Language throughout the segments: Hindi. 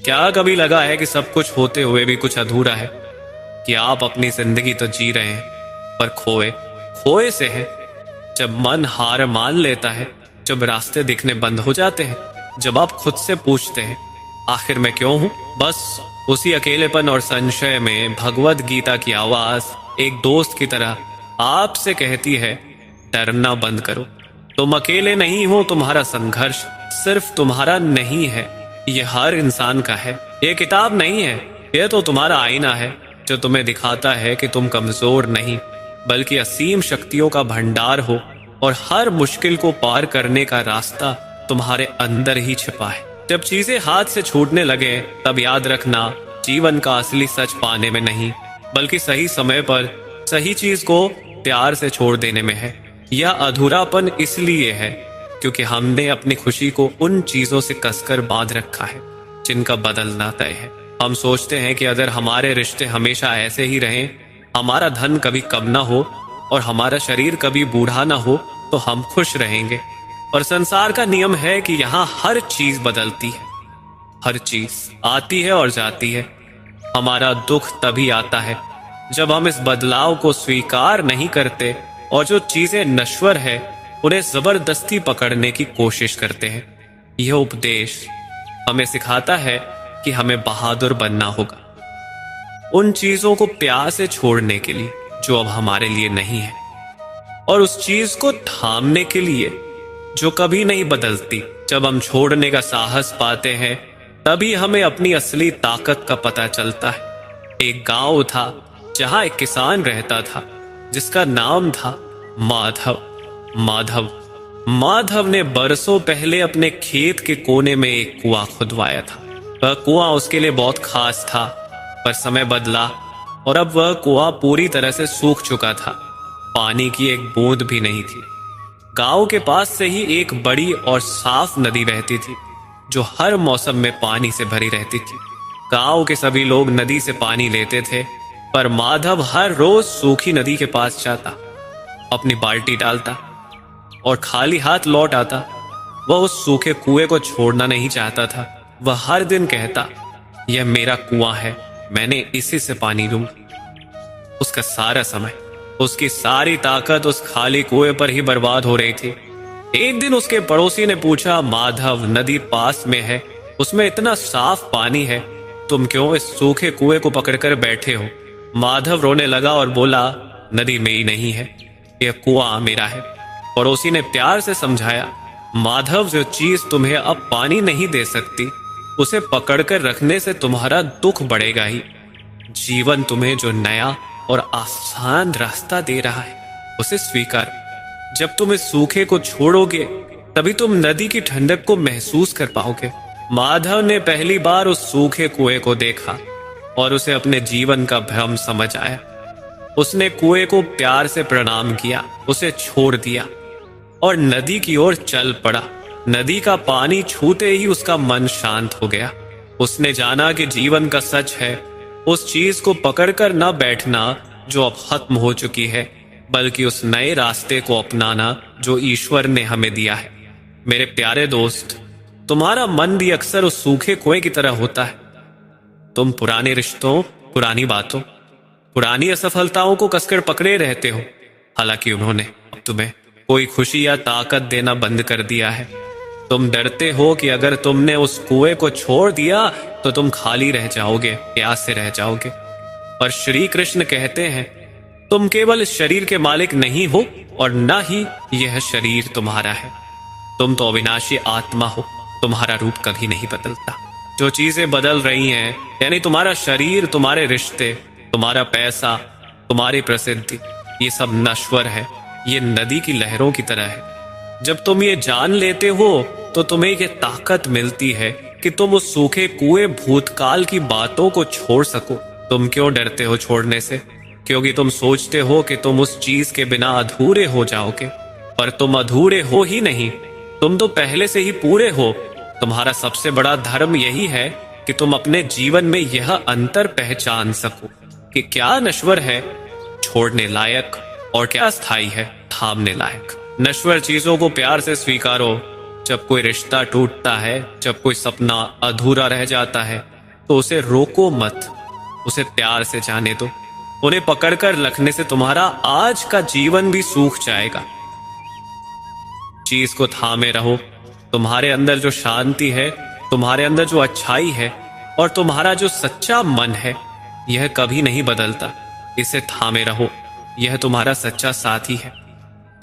क्या कभी लगा है कि सब कुछ होते हुए भी कुछ अधूरा है? कि आप अपनी जिंदगी तो जी रहे हैं पर खोए खोए से हैं। जब मन हार मान लेता है, जब रास्ते दिखने बंद हो जाते हैं, जब आप खुद से पूछते हैं आखिर मैं क्यों हूं, बस उसी अकेलेपन और संशय में भगवत गीता की आवाज एक दोस्त की तरह आपसे कहती है, डरना बंद करो। तुम अकेले नहीं हो, तुम्हारा संघर्ष सिर्फ तुम्हारा नहीं है, ये हर इंसान का है। ये किताब नहीं है, यह तो तुम्हारा आईना है जो तुम्हें दिखाता है कि तुम कमजोर नहीं बल्कि असीम शक्तियों का भंडार हो और हर मुश्किल को पार करने का रास्ता तुम्हारे अंदर ही छिपा है। जब चीजें हाथ से छूटने लगे तब याद रखना, जीवन का असली सच पाने में नहीं बल्कि सही समय पर सही चीज को प्यार से छोड़ देने में है। यह अधूरापन इसलिए है क्योंकि हमने अपनी खुशी को उन चीजों से कसकर बांध रखा है जिनका बदलना तय है। हम सोचते हैं कि अगर हमारे रिश्ते हमेशा ऐसे ही रहें, हमारा धन कभी कम ना हो और हमारा शरीर कभी बूढ़ा ना हो तो हम खुश रहेंगे। और संसार का नियम है कि यहाँ हर चीज बदलती है, हर चीज आती है और जाती है। हमारा दुख तभी आता है जब हम इस बदलाव को स्वीकार नहीं करते और जो चीजें नश्वर है उन्हें जबरदस्ती पकड़ने की कोशिश करते हैं। यह उपदेश हमें सिखाता है कि हमें बहादुर बनना होगा, उन चीजों को प्यार से छोड़ने के लिए जो अब हमारे लिए नहीं है, और उस चीज को थामने के लिए जो कभी नहीं बदलती। जब हम छोड़ने का साहस पाते हैं तभी हमें अपनी असली ताकत का पता चलता है। एक गांव था जहां एक किसान रहता था जिसका नाम था माधव। माधव ने बरसों पहले अपने खेत के कोने में एक कुआं खुदवाया था। वह कुआं उसके लिए बहुत खास था, पर समय बदला और अब वह कुआं पूरी तरह से सूख चुका था। पानी की एक बूंद भी नहीं थी। गांव के पास से ही एक बड़ी और साफ नदी बहती थी जो हर मौसम में पानी से भरी रहती थी। गांव के सभी लोग नदी से पानी लेते थे, पर माधव हर रोज सूखी नदी के पास जाता, अपनी बाल्टी डालता और खाली हाथ लौट आता। वह उस सूखे कुएं को छोड़ना नहीं चाहता था। वह हर दिन कहता, यह मेरा कुआं है, मैंने इसी से पानी लूंगा। उसका सारा समय, उसकी सारी ताकत उस खाली कुएं पर ही बर्बाद हो रही थी। एक दिन उसके पड़ोसी ने पूछा, माधव, नदी पास में है, उसमें इतना साफ पानी है, तुम क्यों इस सूखे कुएं को पकड़कर बैठे हो? माधव रोने लगा और बोला, नदी मेरी नहीं है, यह कुआं मेरा है। पड़ोसी ने प्यार से समझाया, माधव, जो चीज तुम्हें अब पानी नहीं दे सकती उसे पकड़कर रखने से तुम्हारा दुख बढ़ेगा ही। जीवन तुम्हें जो नया और आसान रास्ता दे रहा है उसे स्वीकार। जब तुम इस सूखे को छोड़ोगे तभी तुम नदी की ठंडक को महसूस कर पाओगे। माधव ने पहली बार उस सूखे कुएं को देखा और उसे अपने जीवन का भ्रम समझ आया। उसने कुएं को प्यार से प्रणाम किया, उसे छोड़ दिया और नदी की ओर चल पड़ा। नदी का पानी छूते ही उसका मन शांत हो गया। उसने जाना कि जीवन का सच है उस चीज को पकड़कर न बैठना जो अब खत्म हो चुकी है, बल्कि उस नए रास्ते को अपनाना जो ईश्वर ने हमें दिया है। मेरे प्यारे दोस्त, तुम्हारा मन भी अक्सर उस सूखे कुएं की तरह होता है। तुम पुराने रिश्तों, पुरानी बातों, पुरानी असफलताओं को कसकर पकड़े रहते हो, हालांकि उन्होंने अब तुम्हें कोई खुशी या ताकत देना बंद कर दिया है। तुम डरते हो कि अगर तुमने उस कुएं को छोड़ दिया तो तुम खाली रह जाओगे, प्यास से रह जाओगे। पर श्री कृष्ण कहते हैं, तुम केवल इस शरीर के मालिक नहीं हो और न ही यह शरीर तुम्हारा है। तुम तो अविनाशी आत्मा हो, तुम्हारा रूप कभी नहीं बदलता। जो चीजें बदल रही हैं, यानी तुम्हारा शरीर, तुम्हारे रिश्ते, तुम्हारा पैसा, तुम्हारी प्रसिद्धि, ये सब नश्वर है। ये नदी की लहरों की तरह है। जब तुम ये जान लेते हो तो तुम्हें ये ताकत मिलती है कि तुम उस सूखे कुएं भूतकाल की बातों को छोड़ सको। तुम क्यों डरते हो छोड़ने से? क्योंकि तुम सोचते हो कि तुम उस चीज के बिना अधूरे हो जाओगे, पर तुम अधूरे हो ही नहीं, तुम तो पहले से ही पूरे हो। तुम्हारा सबसे बड़ा धर्म यही है कि तुम अपने जीवन में यह अंतर पहचान सको कि क्या नश्वर है, छोड़ने लायक, और क्या स्थायी है, थामने लायक। नश्वर चीजों को प्यार से स्वीकारो। जब कोई रिश्ता टूटता है, जब कोई सपना अधूरा रह जाता है, तो उसे रोको मत, उसे प्यार से जाने दो। उन्हें पकड़कर रखने से तुम्हारा आज का जीवन भी सूख जाएगा। चीज को थामे रहो। तुम्हारे अंदर जो शांति है, तुम्हारे अंदर जो अच्छाई है और तुम्हारा जो सच्चा मन है, यह कभी नहीं बदलता। इसे थामे रहो। यह तुम्हारा सच्चा साथी है।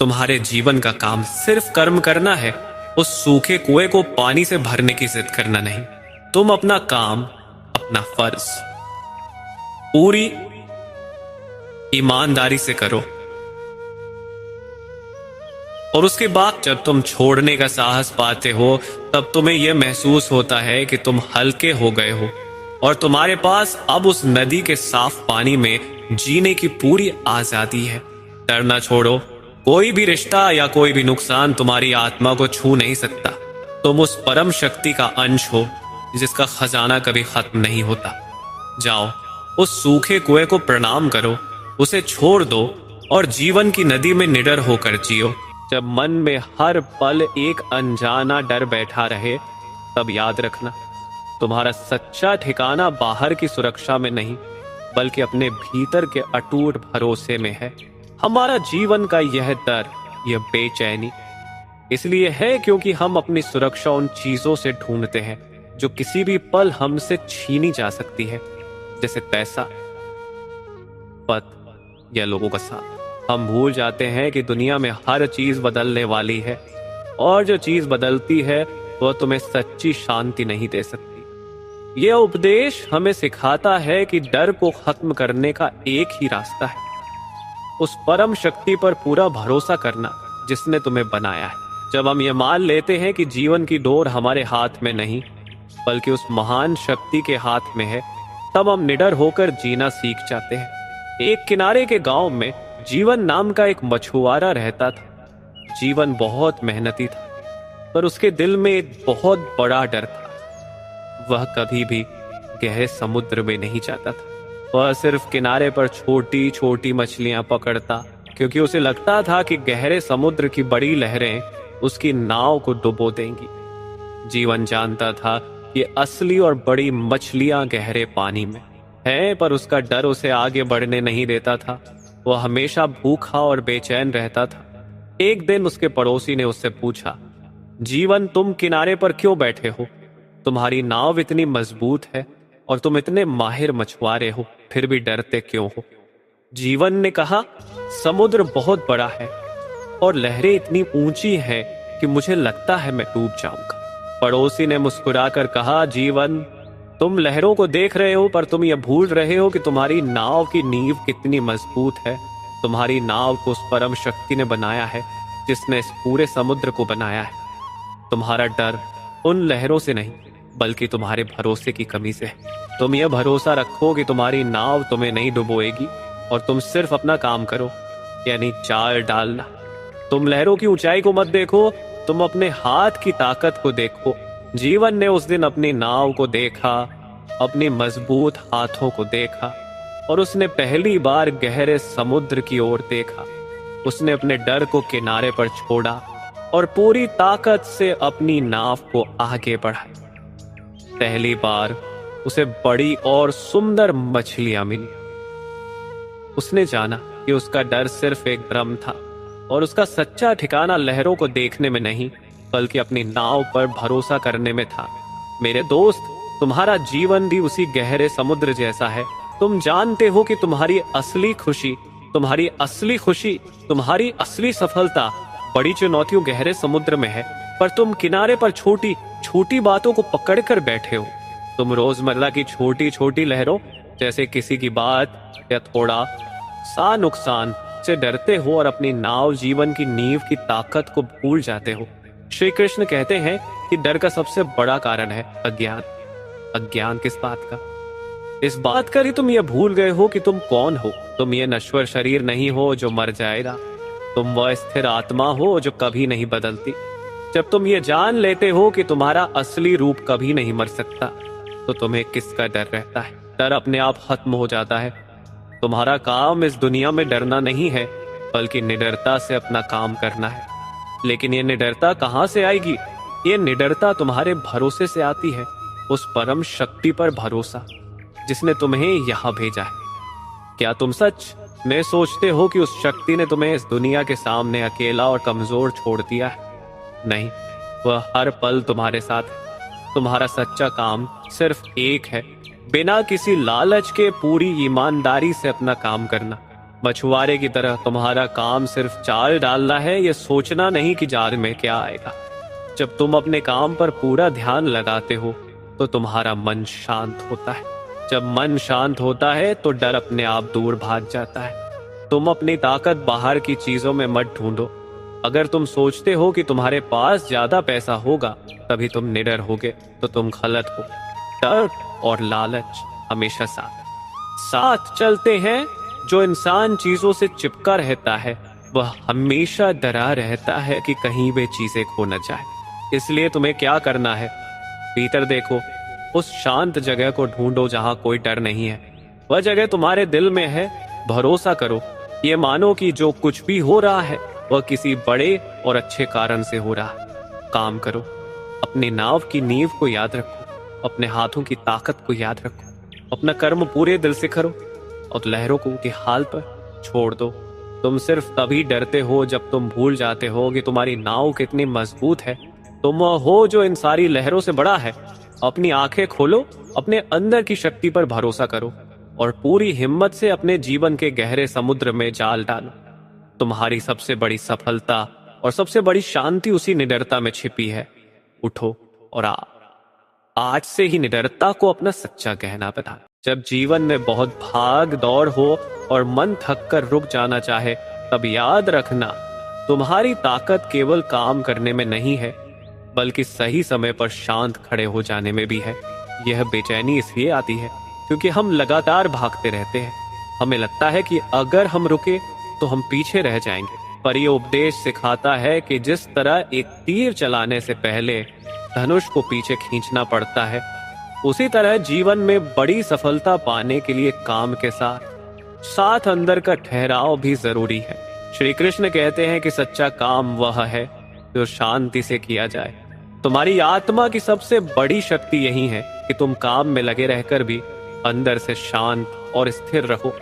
तुम्हारे जीवन का काम सिर्फ कर्म करना है, उस सूखे कुएं को पानी से भरने की जिद करना नहीं। तुम अपना काम, अपना फर्ज पूरी ईमानदारी से करो, और उसके बाद जब तुम छोड़ने का साहस पाते हो, तब तुम्हें यह महसूस होता है कि तुम हल्के हो गए हो और तुम्हारे पास अब उस नदी के साफ पानी में जीने की पूरी आजादी है। डरना छोड़ो। कोई भी रिश्ता या कोई भी नुकसान तुम्हारी आत्मा को छू नहीं सकता। तुम उस परम शक्ति का अंश हो जिसका खजाना कभी खत्म नहीं होता। जाओ, उस सूखे कुएं को प्रणाम करो, उसे छोड़ दो और जीवन की नदी में निडर होकर जियो। जब मन में हर पल एक अनजाना डर बैठा रहे, तब याद रखना, तुम्हारा सच्चा ठिकाना बाहर की सुरक्षा में नहीं, बल्कि अपने भीतर के अटूट भरोसे में है। हमारा जीवन का यह डर, यह बेचैनी इसलिए है क्योंकि हम अपनी सुरक्षा उन चीजों से ढूंढते हैं जो किसी भी पल हमसे छीनी जा सकती है, जैसे पैसा, पद या लोगों का साथ। हम भूल जाते हैं कि दुनिया में हर चीज बदलने वाली है, और जो चीज बदलती है वह तुम्हें सच्ची शांति नहीं दे सकती। यह उपदेश हमें सिखाता है कि डर को खत्म करने का एक ही रास्ता है, उस परम शक्ति पर पूरा भरोसा करना जिसने तुम्हें बनाया है। जब हम ये मान लेते हैं कि जीवन की डोर हमारे हाथ में नहीं, बल्कि उस महान शक्ति के हाथ में है, तब हम निडर होकर जीना सीख जाते हैं। एक किनारे के गांव में जीवन नाम का एक मछुआरा रहता था। जीवन बहुत मेहनती था, पर उसके दिल में एक बहुत बड़ा डर था। वह कभी भी गहरे समुद्र में नहीं जाता था। वह सिर्फ किनारे पर छोटी छोटी मछलियां पकड़ता, क्योंकि उसे लगता था कि गहरे समुद्र की बड़ी लहरें उसकी नाव को डुबो देंगी। जीवन जानता था कि असली और बड़ी मछलियां गहरे पानी में हैं, पर उसका डर उसे आगे बढ़ने नहीं देता था। वह हमेशा भूखा और बेचैन रहता था। एक दिन उसके पड़ोसी ने उससे पूछा, जीवन, तुम किनारे पर क्यों बैठे हो? तुम्हारी नाव इतनी मजबूत है और तुम इतने माहिर मछुआरे हो, फिर भी डरते क्यों हो? जीवन ने कहा, समुद्र बहुत बड़ा है और लहरें इतनी ऊंची हैं कि मुझे लगता है मैं डूब जाऊंगा। पड़ोसी ने मुस्कुराकर कहा, जीवन, तुम लहरों को देख रहे हो, पर तुम यह भूल रहे हो कि तुम्हारी नाव की नींव कितनी मजबूत है। तुम्हारी नाव को उस परम शक्ति ने बनाया है जिसने इस पूरे समुद्र को बनाया है। तुम्हारा डर उन लहरों से नहीं, बल्कि तुम्हारे भरोसे की कमी से है। तुम यह भरोसा रखो कि तुम्हारी नाव तुम्हें नहीं डुबोएगी, और तुम सिर्फ अपना काम करो, यानी चाल डालना। तुम लहरों की ऊंचाई को मत देखो, तुम अपने हाथ की ताकत को देखो। जीवन ने उस दिन अपनी नाव को देखा, अपनी मजबूत हाथों को देखा, और उसने पहली बार गहरे समुद्र की ओर देखा। उसने अपने डर को किनारे पर छोड़ा और पूरी ताकत से अपनी नाव को आगे बढ़ाया। पहली बार उसे बड़ी और सुंदर मछलियां मिली। उसने जाना कि उसका डर सिर्फ एक भ्रम था, और उसका सच्चा ठिकाना लहरों को देखने में नहीं, बल्कि अपनी नाव पर भरोसा करने में था। मेरे दोस्त, तुम्हारा जीवन भी उसी गहरे समुद्र जैसा है। तुम जानते हो कि तुम्हारी असली खुशी, तुम्हारी असली सफलता बड़ी चुनौतियों गहरे समुद्र में है, पर तुम किनारे पर छोटी छोटी बातों को पकड़कर बैठे हो। तुम रोजमर्रा की छोटी छोटी लहरों, जैसे किसी की बात या थोड़ा सा नुकसान से डरते हो और अपनी नाव, जीवन की नींव की ताकत को भूल जाते हो। श्री कृष्ण कहते हैं कि डर का सबसे बड़ा कारण है अज्ञान। अज्ञान किस बात का? इस बात का ही तुम ये भूल गए हो कि तुम कौन हो। तुम ये नश्वर शरीर नहीं हो जो मर जाएगा। तुम वह स्थिर आत्मा हो जो कभी नहीं बदलती। जब तुम ये जान लेते हो कि तुम्हारा असली रूप कभी नहीं मर सकता, तो तुम्हें किसका डर रहता है? डर अपने आप खत्म हो जाता है। तुम्हारा काम इस दुनिया में डरना नहीं है, बल्कि निडरता से अपना काम करना है। लेकिन ये निडरता कहां से आएगी? ये निडरता तुम्हारे भरोसे से आती है। उस परम शक्ति पर भरोसा जिसने तुम्हें यहाँ भेजा है। क्या तुम सच में सोचते हो कि उस शक्ति ने तुम्हें इस दुनिया के सामने अकेला और कमजोर छोड़ दिया है? नहीं, वह हर पल तुम्हारे साथ है। तुम्हारा सच्चा काम सिर्फ एक है, बिना किसी लालच के पूरी ईमानदारी से अपना काम करना। मछुआरे की तरह तुम्हारा काम सिर्फ जाल डालना है, यह सोचना नहीं कि जाल में क्या आएगा। जब तुम अपने काम पर पूरा ध्यान लगाते हो तो तुम्हारा मन शांत होता है। जब मन शांत होता है तो डर अपने आप दूर भाग जाता है। तुम अपनी ताकत बाहर की चीजों में मत ढूंढो। अगर तुम सोचते हो कि तुम्हारे पास ज्यादा पैसा होगा तभी तुम निडर होगे तो तुम गलत हो। डर और लालच हमेशा साथ चलते हैं। जो इंसान चीजों से चिपका रहता है वह हमेशा डरा रहता है कि कहीं वे चीजें खो न जाए। इसलिए तुम्हें क्या करना है, भीतर देखो, उस शांत जगह को ढूंढो जहां कोई डर नहीं है। वह जगह तुम्हारे दिल में है। भरोसा करो, ये मानो कि जो कुछ भी हो रहा है वह किसी बड़े और अच्छे कारण से हो रहा है। काम करो, अपनी नाव की नींव को याद रखो, अपने हाथों की ताकत को याद रखो, अपना कर्म पूरे दिल से करो और लहरों को उनके हाल पर छोड़ दो। तुम सिर्फ तभी डरते हो जब तुम भूल जाते हो कि तुम्हारी नाव कितनी मजबूत है। तुम हो जो इन सारी लहरों से बड़ा है। अपनी आंखें खोलो, अपने अंदर की शक्ति पर भरोसा करो और पूरी हिम्मत से अपने जीवन के गहरे समुद्र में जाल डालो। तुम्हारी सबसे बड़ी सफलता और सबसे बड़ी शांति उसी निडरता में छिपी है। उठो और आज से ही निडरता को अपना सच्चा गहना बना। जब जीवन में बहुत भाग दौड़ हो और मन थक कर रुक जाना चाहे तब याद रखना, तुम्हारी ताकत केवल काम करने में नहीं है बल्कि सही समय पर शांत खड़े हो जाने में भी है। यह बेचैनी इसलिए आती है क्योंकि हम लगातार भागते रहते हैं। हमें लगता है कि अगर हम रुके तो हम पीछे रह जाएंगे, पर यह उपदेश सिखाता है कि जिस तरह एक तीर चलाने से पहले धनुष को पीछे खींचना पड़ता है, उसी तरह जीवन में बड़ी सफलता पाने के लिए काम के साथ अंदर का ठहराव भी जरूरी है। श्री कृष्ण कहते हैं कि सच्चा काम वह है जो शांति से किया जाए। तुम्हारी आत्मा की सबसे बड़ी शक्ति यही है कि तुम काम में लगे रहकर भी अंदर से शांत और स्थिर रहो।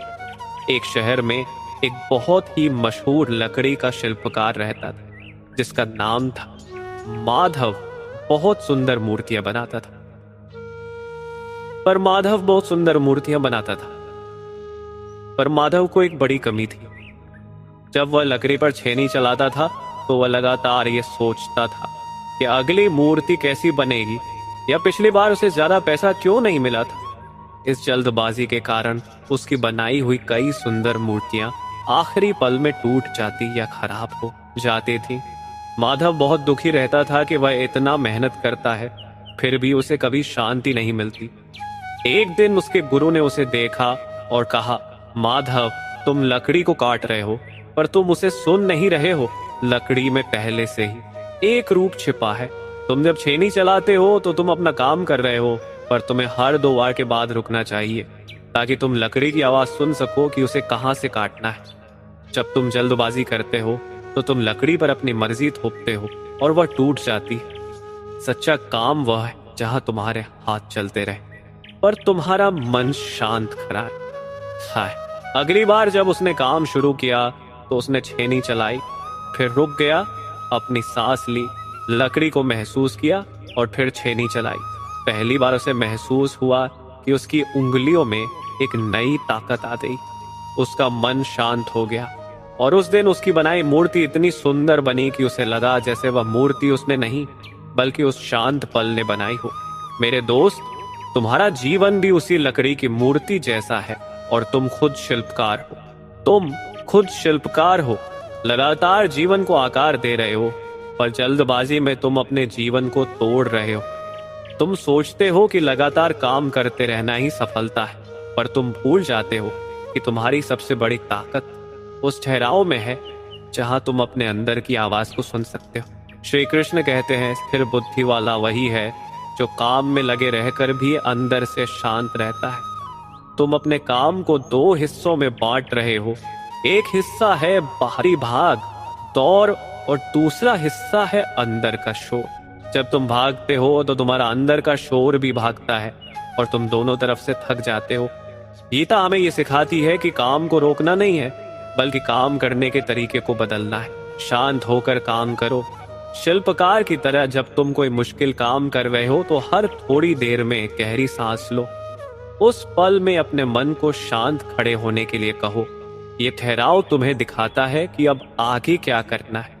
एक शहर में एक बहुत ही मशहूर लकड़ी का शिल्पकार रहता था जिसका नाम था माधव। बहुत सुंदर मूर्तियां बनाता था, पर माधव को एक बड़ी कमी थी। जब वह लकड़ी पर छेनी चलाता था तो वह लगातार ये सोचता था कि अगली मूर्ति कैसी बनेगी या पिछली बार उसे ज्यादा पैसा क्यों नहीं मिला था। इस जल्दबाजी के कारण उसकी बनाई हुई कई सुंदर मूर्तियां आखिरी पल में टूट जाती या खराब हो जाती थी। माधव बहुत दुखी रहता था कि वह इतना मेहनत करता है फिर भी उसे कभी शांति नहीं मिलती। एक दिन उसके गुरु ने उसे देखा और कहा, माधव, तुम लकड़ी को काट रहे हो पर तुम उसे सुन नहीं रहे हो। लकड़ी में पहले से ही एक रूप छिपा है। तुम जब छेनी चलाते हो तो तुम अपना काम कर रहे हो, पर तुम्हें हर 2 बार के बाद रुकना चाहिए ताकि तुम लकड़ी की आवाज सुन सको कि उसे कहां से काटना है। जब तुम जल्दबाजी करते हो तो तुम लकड़ी पर अपनी मर्जी थोपते हो और वह टूट जाती है। सच्चा काम वह है जहां तुम्हारे हाथ चलते रहे पर तुम्हारा मन शांत खड़ा है। अगली बार जब उसने काम शुरू किया तो उसने छेनी चलाई, फिर रुक गया, अपनी सांस ली, लकड़ी को महसूस किया और फिर छेनी चलाई। पहली बार उसे महसूस हुआ कि उसकी उंगलियों में एक नई ताकत आ गई। उसका मन शांत हो गया और उस दिन उसकी बनाई मूर्ति इतनी सुंदर बनी कि उसे लगा जैसे वह मूर्ति उसने नहीं बल्कि उस शांत पल ने बनाई हो। मेरे दोस्त, तुम्हारा जीवन भी उसी लकड़ी की मूर्ति जैसा है और तुम खुद शिल्पकार हो। लगातार जीवन को आकार दे रहे हो पर जल्दबाजी में तुम अपने जीवन को तोड़ रहे हो। तुम सोचते हो कि लगातार काम करते रहना ही सफलता है, पर तुम भूल जाते हो कि तुम्हारी सबसे बड़ी ताकत उस ठहराव में है जहां तुम अपने अंदर की आवाज को सुन सकते हो। श्री कृष्ण कहते हैं, स्थिर बुद्धि वाला वही है जो काम में लगे रहकर भी अंदर से शांत रहता है। तुम अपने काम को 2 हिस्सों में बांट रहे हो। एक हिस्सा है बाहरी भाग, दौड़, और दूसरा हिस्सा है अंदर का शोर। जब तुम भागते हो तो तुम्हारा अंदर का शोर भी भागता है और तुम दोनों तरफ से थक जाते हो। गीता हमें ये सिखाती है कि काम को रोकना नहीं है, बल्कि काम करने के तरीके को बदलना है। शांत होकर काम करो। शिल्पकार की तरह जब तुम कोई मुश्किल काम कर रहे हो तो हर थोड़ी देर में गहरी सांस लो। उस पल में अपने मन को शांत खड़े होने के लिए कहो। ये ठहराव तुम्हें दिखाता है कि अब आगे क्या करना है।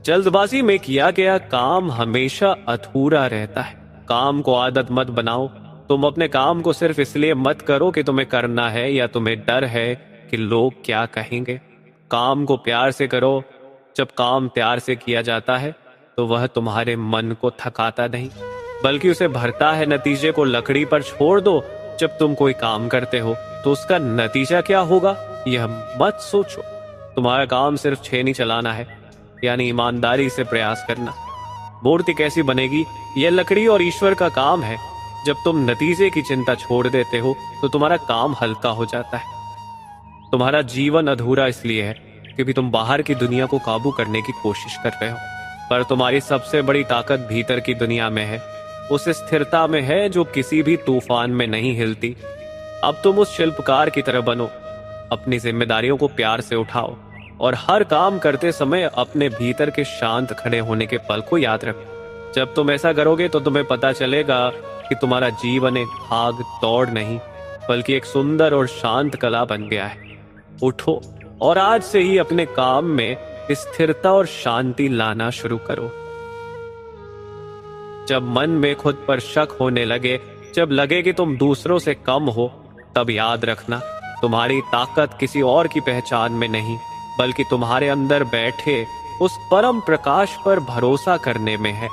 जल्दबाजी में किया गया काम हमेशा अधूरा रहता है। काम को आदत मत बनाओ। तुम अपने काम को सिर्फ इसलिए मत करो कि तुम्हें करना है या तुम्हें डर है कि लोग क्या कहेंगे। काम को प्यार से करो। जब काम प्यार से किया जाता है तो वह तुम्हारे मन को थकाता नहीं, बल्कि उसे भरता है। नतीजे को लकड़ी पर छोड़ दो। जब तुम कोई काम करते हो तो उसका नतीजा क्या होगा यह मत सोचो। तुम्हारा काम सिर्फ छेनी चलाना है, यानी ईमानदारी से प्रयास करना। मूर्ति कैसी बनेगी यह लकड़ी और ईश्वर का काम है। जब तुम नतीजे की चिंता छोड़ देते हो तो तुम्हारा काम हल्का हो जाता है। तुम्हारा जीवन अधूरा इसलिए है क्योंकि तुम बाहर की दुनिया को काबू करने की कोशिश कर रहे हो, पर तुम्हारी सबसे बड़ी ताकत भीतर की दुनिया में है। उस स्थिरता में है जो किसी भी तूफान में नहीं हिलती। अब तुम उस शिल्पकार की तरह बनो। अपनी जिम्मेदारियों को प्यार से उठाओ और हर काम करते समय अपने भीतर के शांत खड़े होने के पल को याद रखो। जब तुम ऐसा करोगे तो तुम्हें पता चलेगा कि तुम्हारा जीवन एक भाग दौड़ नहीं, बल्कि एक सुंदर और शांत कला बन गया है। उठो और आज से ही अपने काम में स्थिरता और शांति लाना शुरू करो। जब मन में खुद पर शक होने लगे, जब लगे कि तुम दूसरों से कम हो, तब याद रखना तुम्हारी ताकत किसी और की पहचान में नहीं, बल्कि तुम्हारे अंदर बैठे उस परम प्रकाश पर भरोसा करने में है।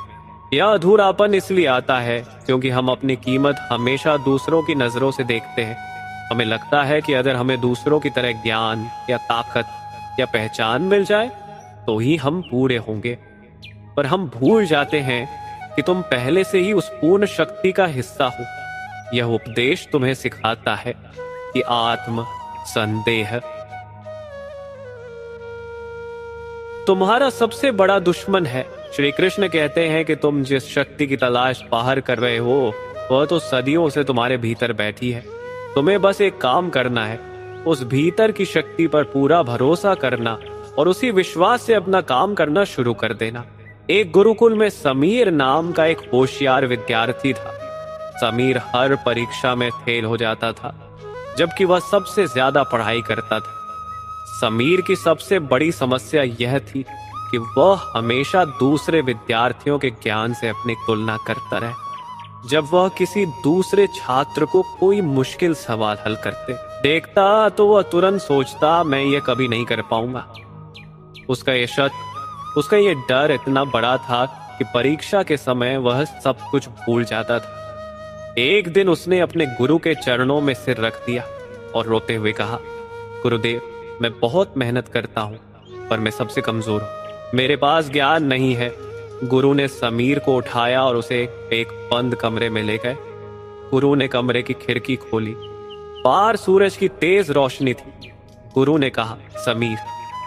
यह अधूरापन इसलिए आता है क्योंकि हम अपनी कीमत हमेशा दूसरों की नजरों से देखते हैं। हमें लगता है कि अगर हमें दूसरों की तरह ज्ञान या ताकत या पहचान मिल जाए तो ही हम पूरे होंगे, पर हम भूल जाते हैं कि तुम पहले से ही उस पूर्ण शक्ति का हिस्सा हो। यह उपदेश तुम्हें सिखाता है कि आत्म संदेह तुम्हारा सबसे बड़ा दुश्मन है। श्री कृष्ण कहते हैं कि तुम जिस शक्ति की तलाश बाहर कर रहे हो वह तो सदियों से तुम्हारे भीतर बैठी है। तुम्हें बस एक काम करना है, उस भीतर की शक्ति पर पूरा भरोसा करना और उसी विश्वास से अपना काम करना शुरू कर देना। एक गुरुकुल में समीर नाम का एक होशियार विद्यार्थी था। समीर हर परीक्षा में फेल हो जाता था, जबकि वह सबसे ज्यादा पढ़ाई करता था। समीर की सबसे बड़ी समस्या यह थी कि वह हमेशा दूसरे विद्यार्थियों के ज्ञान से अपनी तुलना करता रहे। जब वह किसी दूसरे छात्र को कोई मुश्किल सवाल हल करते देखता तो वह तुरंत सोचता, मैं ये कभी नहीं कर पाऊंगा। उसका ये शक, उसका ये डर इतना बड़ा था कि परीक्षा के समय वह सब कुछ भूल जाता था। एक दिन उसने अपने गुरु के चरणों में सिर रख दिया और रोते हुए कहा, गुरुदेव, मैं बहुत मेहनत करता हूँ, पर मैं सबसे कमजोर हूँ। मेरे पास ज्ञान नहीं है। गुरु ने समीर को उठाया और उसे एक बंद कमरे में ले गए। गुरु ने कमरे की खिड़की खोली। बाहर सूरज की तेज रोशनी थी। गुरु ने कहा, समीर,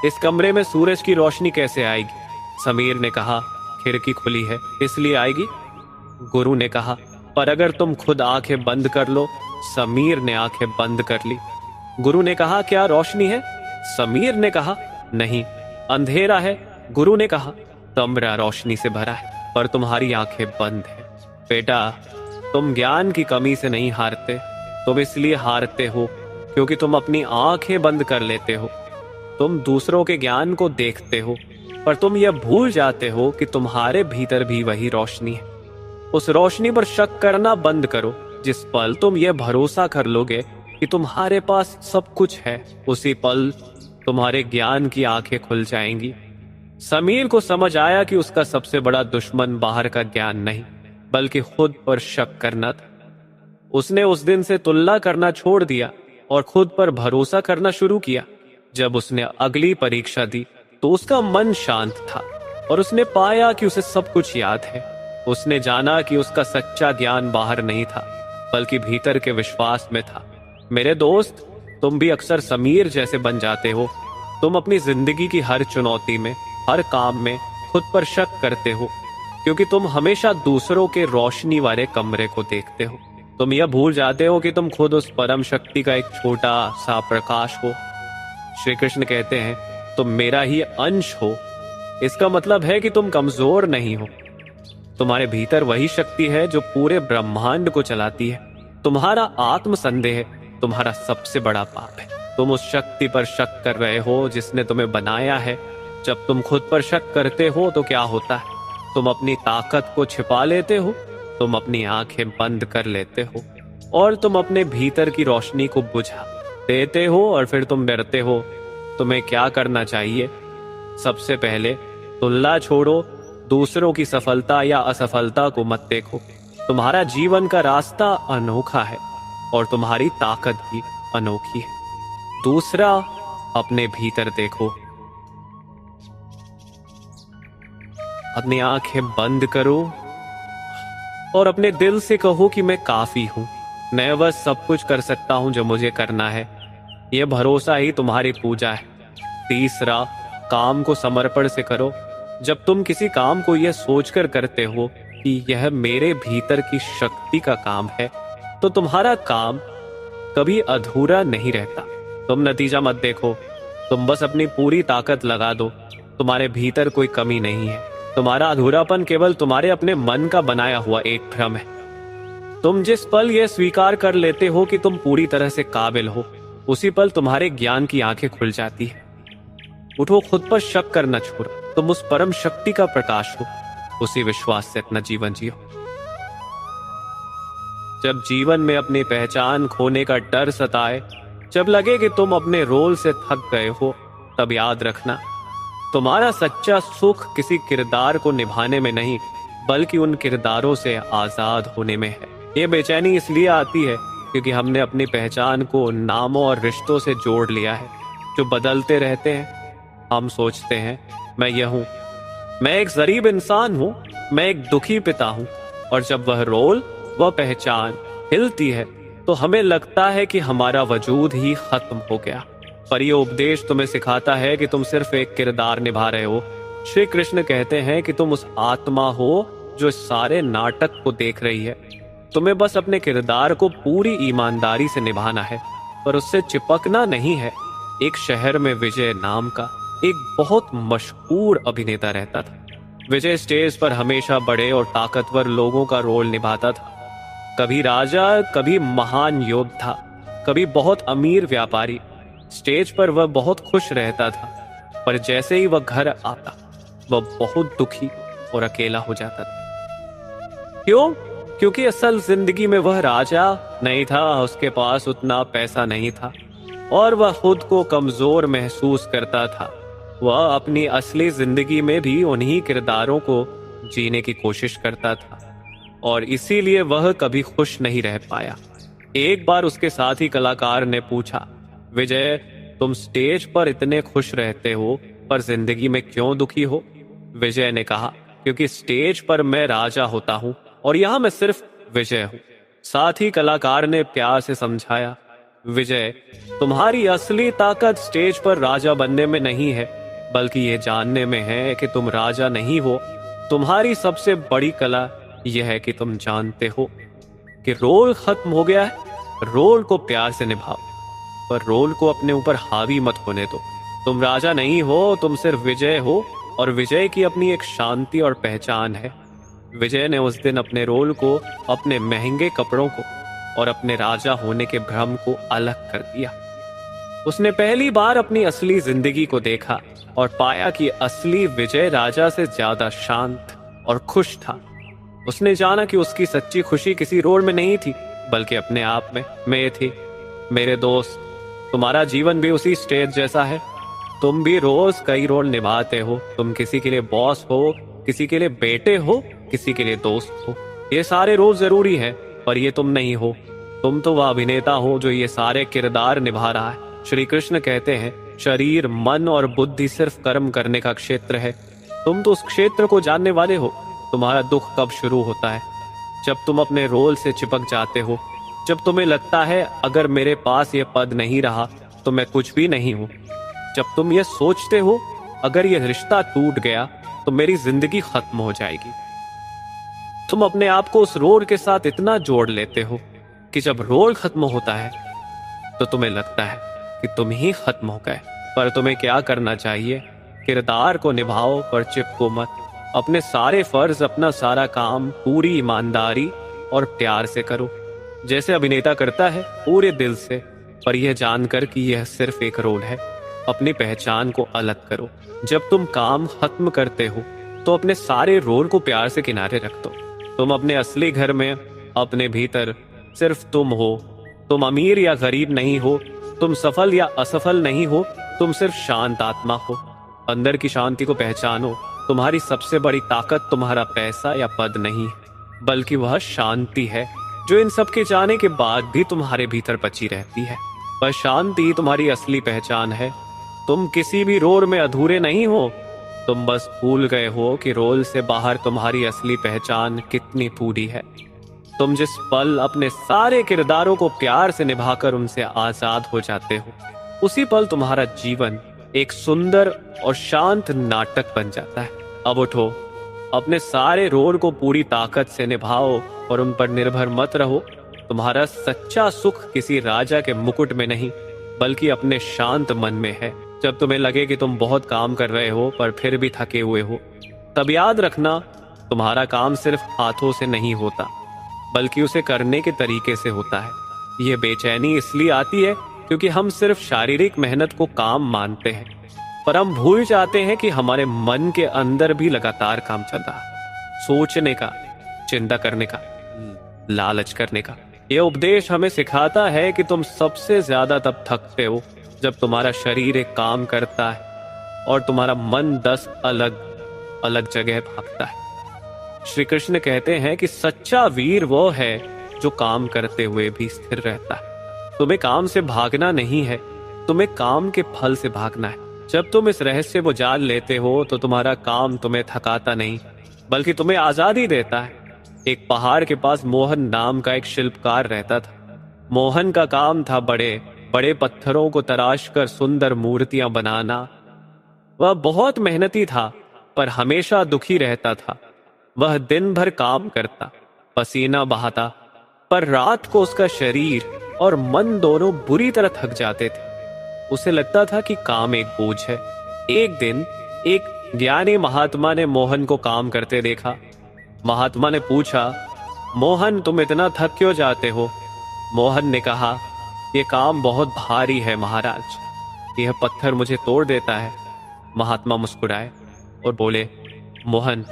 इस कमरे में सूरज की रोशनी कैसे आएगी? समीर ने कहा, खिड़की खुली है इसलिए आएगी। गुरु ने कहा, पर अगर तुम खुद आंखें बंद कर लो। समीर ने आंखें बंद कर ली। गुरु ने कहा, क्या रोशनी है? समीर ने कहा, नहीं, अंधेरा है। गुरु ने कहा, कमरा रोशनी से भरा है, पर तुम्हारी आंखें बंद है। बेटा, तुम ज्ञान की कमी से नहीं हारते, तुम इसलिए हारते हो क्योंकि तुम अपनी आंखें बंद कर लेते हो। तुम दूसरों के ज्ञान को देखते हो, पर तुम यह भूल जाते हो कि तुम्हारे भीतर भी वही रोशनी है। उस रोशनी पर शक करना बंद करो। जिस पल तुम यह भरोसा कर लोगे कि तुम्हारे पास सब कुछ है, उसी पल तुम्हारे ज्ञान की आंखें खुल जाएंगी। समीर को समझ आया कि उसका सबसे बड़ा दुश्मन बाहर का ज्ञान नहीं, बल्कि खुद पर शक करना था। उसने उस दिन से तुलना करना छोड़ दिया और खुद पर भरोसा करना शुरू किया। जब उसने अगली परीक्षा दी तो उसका मन शांत था और उसने पाया कि उसे सब कुछ याद है। उसने जाना कि उसका सच्चा ज्ञान बाहर नहीं था, बल्कि भीतर के विश्वास में था। मेरे दोस्त, तुम भी अक्सर समीर जैसे बन जाते हो। तुम अपनी जिंदगी की हर चुनौती में, हर काम में खुद पर शक करते हो, क्योंकि तुम हमेशा दूसरों के रोशनी वाले कमरे को देखते हो। तुम यह भूल जाते हो कि तुम खुद उस परम शक्ति का एक छोटा सा प्रकाश हो। श्री कृष्ण कहते हैं तुम मेरा ही अंश हो। इसका मतलब है कि तुम कमजोर नहीं हो। तुम्हारे भीतर वही शक्ति है जो पूरे ब्रह्मांड को चलाती है। तुम्हारा आत्मसंदेह तुम्हारा सबसे बड़ा पाप है। तुम उस शक्ति पर शक कर रहे हो जिसने तुम्हें बनाया है। जब तुम खुद पर शक करते हो तो क्या होता है? तुम अपनी ताकत को छिपा लेते हो, तुम अपनी आंखें बंद कर लेते हो और तुम अपने भीतर की रोशनी को बुझा देते हो और फिर तुम डरते हो। तुम्हें क्या करना चाहिए? सबसे पहले तुलना छोड़ो। दूसरों की सफलता या असफलता को मत देखो। तुम्हारा जीवन का रास्ता अनोखा है और तुम्हारी ताकत भी अनोखी है। दूसरा, अपने भीतर देखो। अपनी आंखें बंद करो और अपने दिल से कहो कि मैं काफी हूं। मैं बस सब कुछ कर सकता हूं जो मुझे करना है। यह भरोसा ही तुम्हारी पूजा है। तीसरा, काम को समर्पण से करो। जब तुम किसी काम को यह सोचकर करते हो कि यह मेरे भीतर की शक्ति का काम है, तो तुम्हारा काम कभी अधूरा नहीं रहता। तुम नतीजा मत देखो, तुम बस अपनी पूरी ताकत लगा दो। तुम्हारे भीतर कोई कमी नहीं है। तुम्हारा अधूरापन केवल तुम्हारे अपने मन का बनाया हुआ एक भ्रम है। तुम जिस पल यह स्वीकार कर लेते हो कि तुम पूरी तरह से काबिल हो, उसी पल तुम्हारे ज्ञान की आंखें खुल जाती है। उठो, खुद पर शक करना छोड़ो। तुम उस परम शक्ति का प्रकाश हो। उसी विश्वास से अपना जीवन जियो। जब जीवन में अपनी पहचान खोने का डर सताए, जब लगे कि तुम अपने रोल से थक गए हो, तब याद रखना, तुम्हारा सच्चा सुख किसी किरदार को निभाने में नहीं, बल्कि उन किरदारों से आजाद होने में है। ये बेचैनी इसलिए आती है क्योंकि हमने अपनी पहचान को नामों और रिश्तों से जोड़ लिया है जो बदलते रहते हैं। हम सोचते हैं मैं यह हूं, मैं एक गरीब इंसान हूं, मैं एक दुखी पिता हूं, और जब वह रोल, वह पहचान हिलती है तो हमें लगता है कि हमारा वजूद ही खत्म हो गया। पर यह उपदेश तुम्हें सिखाता है कि तुम सिर्फ एक किरदार निभा रहे हो। श्री कृष्ण कहते हैं कि तुम उस आत्मा हो जो इस सारे नाटक को देख रही है। तुम्हें बस अपने किरदार को पूरी ईमानदारी से निभाना है, पर उससे चिपकना नहीं है। एक शहर में विजय नाम का एक बहुत मशहूर अभिनेता रहता था। विजय स्टेज पर हमेशा बड़े और ताकतवर लोगों का रोल निभाता था। कभी राजा, कभी महान योद्धा, कभी बहुत अमीर व्यापारी। स्टेज पर वह बहुत खुश रहता था, पर जैसे ही वह घर आता, वह बहुत दुखी और अकेला हो जाता था। क्यों? क्योंकि असल जिंदगी में वह राजा नहीं था, उसके पास उतना पैसा नहीं था और वह खुद को कमजोर महसूस करता था। वह अपनी असली जिंदगी में भी उन्हीं किरदारों को जीने की कोशिश करता था और इसीलिए वह कभी खुश नहीं रह पाया। एक बार उसके साथी कलाकार ने पूछा, विजय, तुम स्टेज पर इतने खुश रहते हो पर जिंदगी में क्यों दुखी हो? विजय ने कहा, क्योंकि स्टेज पर मैं राजा होता हूं और यहां मैं सिर्फ विजय हूं। साथी कलाकार ने प्यार से समझाया, विजय, तुम्हारी असली ताकत स्टेज पर राजा बनने में नहीं है, बल्कि ये जानने में है कि तुम राजा नहीं हो। तुम्हारी सबसे बड़ी कला यह है कि तुम जानते हो कि रोल खत्म हो गया है। रोल को प्यार से निभाओ, पर रोल को अपने ऊपर हावी मत होने दो। तुम राजा नहीं हो, तुम सिर्फ विजय हो और विजय की अपनी एक शांति और पहचान है। विजय ने उस दिन अपने रोल को, अपने महंगे कपड़ों को और अपने राजा होने के भ्रम को अलग कर दिया। उसने पहली बार अपनी असली जिंदगी को देखा और पाया कि असली विजय राजा से ज्यादा शांत और खुश था। उसने जाना कि उसकी सच्ची खुशी किसी रोल में नहीं थी, बल्कि अपने आप में। मैं थी। मेरे दोस्त, तुम्हारा जीवन भी उसी स्टेज जैसा है। तुम भी रोज कई रोल निभाते हो। तुम किसी के लिए बॉस हो, किसी के लिए बेटे हो, किसी के लिए दोस्त हो। ये सारे रोल जरूरी है, पर ये तुम नहीं हो। तुम तो वह अभिनेता हो जो ये सारे किरदार निभा रहा है। श्री कृष्ण कहते हैं, शरीर, मन और बुद्धि सिर्फ कर्म करने का क्षेत्र है। तुम तो उस क्षेत्र को जानने वाले हो। तुम्हारा दुख कब शुरू होता है? जब तुम अपने रोल से चिपक जाते हो, जब तुम्हें लगता है अगर मेरे पास ये पद नहीं रहा तो मैं कुछ भी नहीं हूं। जब तुम ये सोचते हो अगर ये रिश्ता टूट गया तो मेरी जिंदगी खत्म हो जाएगी। तुम अपने आप को उस रोल के साथ इतना जोड़ लेते हो कि जब रोल खत्म होता है तो तुम्हें लगता है कि तुम ही खत्म हो गए। पर तुम्हें क्या करना चाहिए? किरदार को निभाओ पर चिपको मत। अपने सारे फर्ज, अपना सारा काम पूरी ईमानदारी और प्यार से करो, जैसे अभिनेता करता है, पूरे दिल से। पर यह जानकर कि यह सिर्फ एक रोल है। अपनी पहचान को अलग करो। जब तुम काम खत्म करते हो तो अपने सारे रोल को प्यार से किनारे रख दो। तुम अपने असली घर में, अपने भीतर सिर्फ तुम हो। तुम अमीर या गरीब नहीं हो, तुम सफल या असफल नहीं हो, तुम सिर्फ शांत आत्मा हो। अंदर की शांति को पहचानो। तुम्हारी सबसे बड़ी ताकत तुम्हारा पैसा या पद नहीं है, बल्कि वह शांति है जो इन सब के जाने के बाद भी तुम्हारे भीतर बची रहती है। वह शांति तुम्हारी असली पहचान है। तुम किसी भी रोल में अधूरे नहीं हो। तुम बस भूल गए हो कि रोल से बाहर तुम्हारी असली पहचान कितनी पूरी है। तुम जिस पल अपने सारे किरदारों को प्यार से निभाकर उनसे आजाद हो जाते हो, उसी पल तुम्हारा जीवन एक सुंदर और शांत नाटक बन जाता है। अब उठो, अपने सारे रोल को पूरी ताकत से निभाओ और उन पर निर्भर मत रहो। तुम्हारा सच्चा सुख किसी राजा के मुकुट में नहीं, बल्कि अपने शांत मन में है। जब तुम्हें लगे कि तुम बहुत काम कर रहे हो पर फिर भी थके हुए हो, तब याद रखना, तुम्हारा काम सिर्फ हाथों से नहीं होता, बल्कि उसे करने के तरीके से होता है। यह बेचैनी इसलिए आती है क्योंकि हम सिर्फ शारीरिक मेहनत को काम मानते हैं, पर हम भूल जाते हैं कि हमारे मन के अंदर भी लगातार काम चल रहा है। सोचने का, चिंता करने का, लालच करने का। यह उपदेश हमें सिखाता है कि तुम सबसे ज्यादा तब थकते हो जब तुम्हारा शरीर एक काम करता है और तुम्हारा मन 10 अलग अलग जगह भागता है। श्री कृष्ण कहते हैं कि सच्चा वीर वो है जो काम करते हुए भी स्थिर रहता है। तुम्हें काम से भागना नहीं है, तुम्हें काम के फल से भागना है। जब तुम इस रहस्य को जान लेते हो तो तुम्हारा काम तुम्हें थकाता नहीं, बल्कि तुम्हें आजादी देता है। एक पहाड़ के पास मोहन नाम का एक शिल्पकार रहता था। मोहन का काम था बड़े बड़े पत्थरों को तराश कर सुंदर मूर्तियां बनाना। वह बहुत मेहनती था, पर हमेशा दुखी रहता था। वह दिन भर काम करता, पसीना बहाता, पर रात को उसका शरीर और मन दोनों बुरी तरह थक जाते थे। उसे लगता था कि काम एक बोझ है। एक दिन एक ज्ञानी महात्मा ने मोहन को काम करते देखा। महात्मा ने पूछा, मोहन, तुम इतना थक क्यों जाते हो? मोहन ने कहा, यह काम बहुत भारी है महाराज, यह पत्थर मुझे तोड़ देता है। महात्मा मुस्कुराए और बोले, मोहन,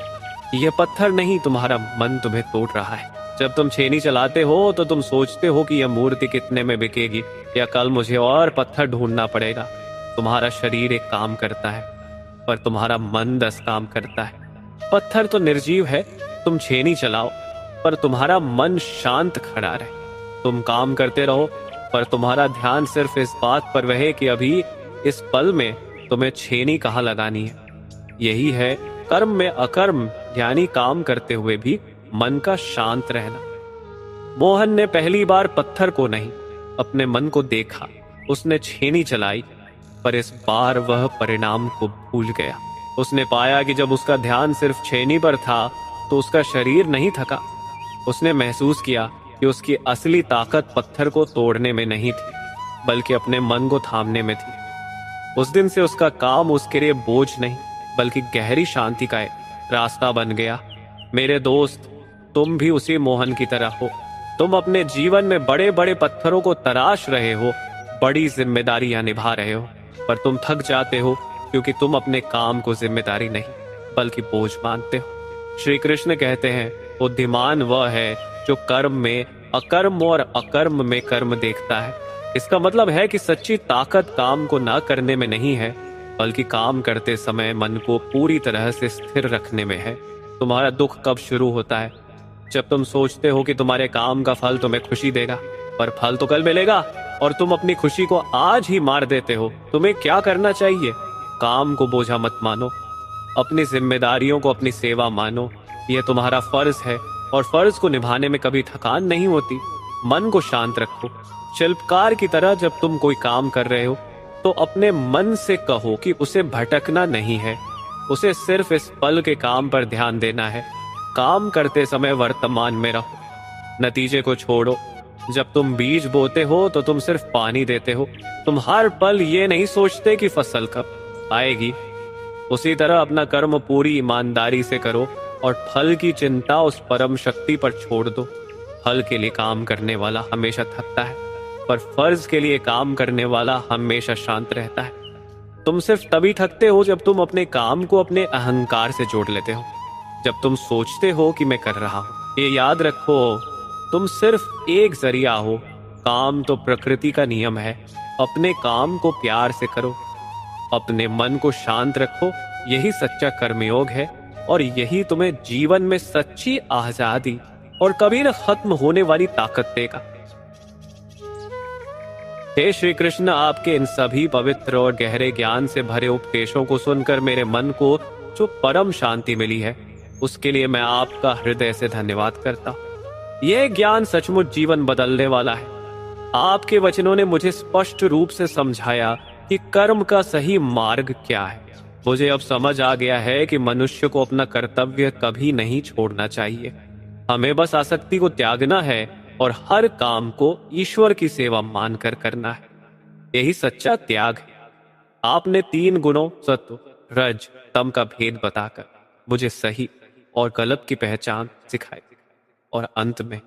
यह पत्थर नहीं, तुम्हारा मन तुम्हें तोड़ रहा है। जब तुम छेनी चलाते हो तो तुम सोचते हो कि यह मूर्ति कितने में बिकेगी, या कल मुझे और पत्थर ढूंढना पड़ेगा। तुम्हारा शरीर एक काम करता है, पर तुम्हारा मन 10 काम करता है। पत्थर तो निर्जीव है, तुम छेनी चलाओ, पर तुम्हारा मन शांत खड़ा रहे। तुम काम करते रहो, पर तुम्हारा ध्यान सिर्फ इस बात पर रहे कि अभी इस पल में तुम्हें छेनी कहाँ लगानी है। यही है कर्म में अकर्म, यानी काम करते हुए भी मन का शांत रहना। मोहन ने पहली बार पत्थर को नहीं, अपने मन को देखा। उसने छेनी चलाई, पर इस बार वह परिणाम को भूल गया। उसने पाया कि जब उसका ध्यान सिर्फ छेनी पर था तो उसका शरीर नहीं थका। उसने महसूस किया कि उसकी असली ताकत पत्थर को तोड़ने में नहीं थी, बल्कि अपने मन को थामने में थी। उस दिन से उसका काम उसके लिए बोझ नहीं, बल्कि गहरी शांति का एक रास्ता बन गया। मेरे दोस्त, तुम भी उसी मोहन की तरह हो। तुम अपने जीवन में बड़े बड़े पत्थरों को तराश रहे हो, बड़ी जिम्मेदारियां निभा रहे हो, पर तुम थक जाते हो क्योंकि तुम अपने काम को जिम्मेदारी नहीं, बल्कि बोझ मानते हो। श्री कृष्ण कहते हैं, बुद्धिमान वह है जो कर्म में अकर्म और अकर्म में कर्म देखता है। इसका मतलब है कि सच्ची ताकत काम को ना करने में नहीं है, बल्कि काम करते समय मन को पूरी तरह से स्थिर रखने में है। तुम्हारा दुख कब शुरू होता है? जब तुम सोचते हो कि तुम्हारे काम का फल तुम्हें खुशी देगा, पर फल तो कल मिलेगा और तुम अपनी खुशी को आज ही मार देते हो। तुम्हें क्या करना चाहिए? काम को बोझा मत मानो, अपनी जिम्मेदारियों को अपनी सेवा मानो। यह तुम्हारा फर्ज है और फर्ज को निभाने में कभी थकान नहीं होती। मन को शांत रखो। शिल्पकार की तरह जब तुम कोई काम कर रहे हो तो अपने मन से कहो कि उसे भटकना नहीं है, उसे सिर्फ इस पल के काम पर ध्यान देना है। काम करते समय वर्तमान में रहो, नतीजे को छोड़ो। जब तुम बीज बोते हो तो तुम सिर्फ पानी देते हो, तुम हर पल ये नहीं सोचते कि फसल कब आएगी। उसी तरह अपना कर्म पूरी ईमानदारी से करो और फल की चिंता उस परम शक्ति पर छोड़ दो। फल के लिए काम करने वाला हमेशा थकता है, पर फर्ज के लिए काम करने वाला हमेशा शांत रहता है। तुम सिर्फ तभी थकते हो जब तुम अपने काम को अपने अहंकार से जोड़ लेते हो, जब तुम सोचते हो कि मैं कर रहा हूं। ये याद रखो, तुम सिर्फ एक जरिया हो, काम तो प्रकृति का नियम है। अपने काम को प्यार से करो, अपने मन को शांत रखो, यही सच्चा कर्मयोग है और यही तुम्हें जीवन में सच्ची आजादी और कभी न खत्म होने वाली ताकत देगा। हे श्री कृष्ण, आपके इन सभी पवित्र और गहरे ज्ञान से भरे उपदेशों को सुनकर मेरे मन को जो परम शांति मिली है, उसके लिए मैं आपका हृदय से धन्यवाद करता हूं। यह ज्ञान सचमुच जीवन बदलने वाला है। आपके वचनों ने मुझे स्पष्ट रूप से समझाया कि कर्म का सही मार्ग क्या है। मुझे अब समझ आ गया है कि मनुष्य को अपना कर्तव्य कभी नहीं छोड़ना चाहिए। हमें बस आसक्ति को त्यागना है और हर काम को ईश्वर की सेवा मानकर करना है। यही सच्चा त्याग है। आपने 3 गुणों सत्व, रज, तम का भेद बताकर मुझे सही और गलत की पहचान सिखाई और अंत में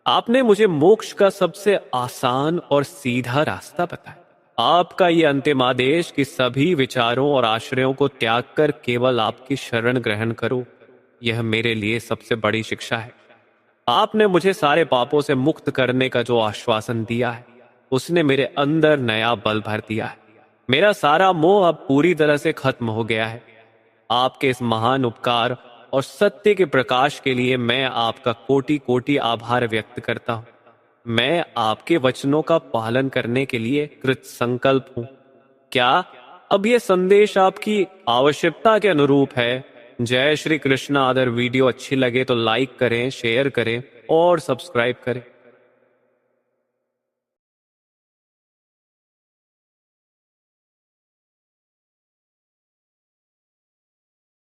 आपने मुझे मोक्ष का सबसे आसान और सीधा रास्ता बताया। आपका ये अंतिम आदेश कि सभी विचारों और आश्रयों को त्याग कर केवल आपकी शरण ग्रहण करो, यह मेरे लिए सबसे बड़ी शिक्षा है। आपने मुझे सारे पापों से मुक्त करने का जो आश्वासन दिया है, उसने मेरे अंदर नया बल भर दिया है। मेरा सारा मोह अब पूरी तरह से खत्म हो गया है। आपके इस महान उपकार और सत्य के प्रकाश के लिए मैं आपका कोटि कोटि आभार व्यक्त करता हूँ। मैं आपके वचनों का पालन करने के लिए कृत संकल्प हूँ। क्या अब ये संदेश आपकी आवश्यकता के अनुरूप है? जय श्री कृष्ण। अगर वीडियो अच्छी लगे तो लाइक करें, शेयर करें और सब्सक्राइब करें।